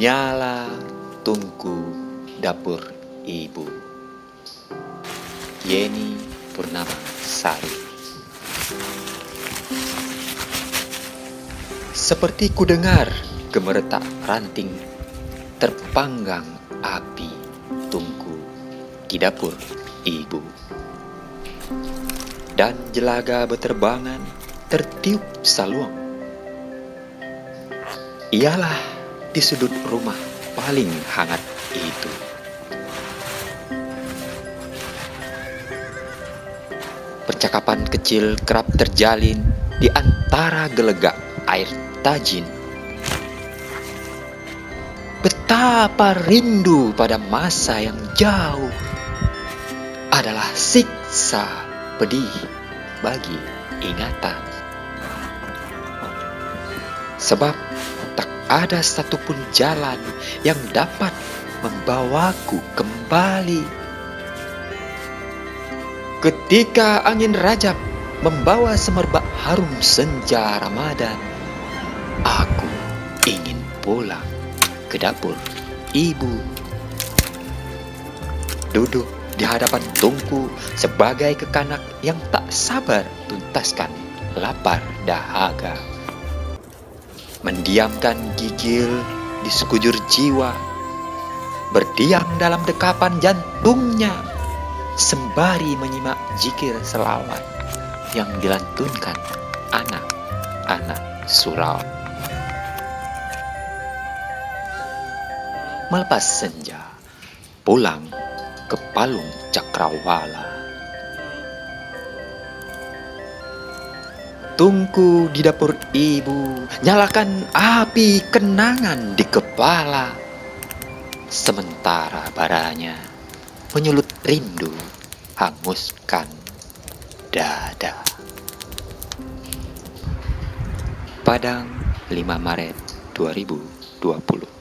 Nyala tungku dapur ibu. Yeni Purnama Sari. Seperti ku dengar gemeretak ranting, terpanggang api tungku di dapur ibu. Dan jelaga beterbangan tertiup saluang. Ialah di sudut rumah paling hangat itu. Percakapan kecil kerap terjalin di antara gelegak air tajin. Betapa rindu pada masa yang jauh adalah siksa pedih bagi ingatan. Sebab tak ada satupun jalan yang dapat membawaku kembali. Ketika angin rajab membawa semerbak harum senja Ramadan, aku ingin pulang ke dapur ibu. Duduk di hadapan tungku sebagai kekanak yang tak sabar tuntaskan lapar dahaga. Mendiamkan gigil di sekujur jiwa, berdiam dalam dekapan jantungnya, sembari menyimak zikir selawat yang dilantunkan anak-anak surau. Melepas senja, pulang ke palung cakrawala. Tungku di dapur ibu, nyalakan api kenangan di kepala. Sementara baranya menyulut rindu, hanguskan dada. Padang, 5 Maret 2020.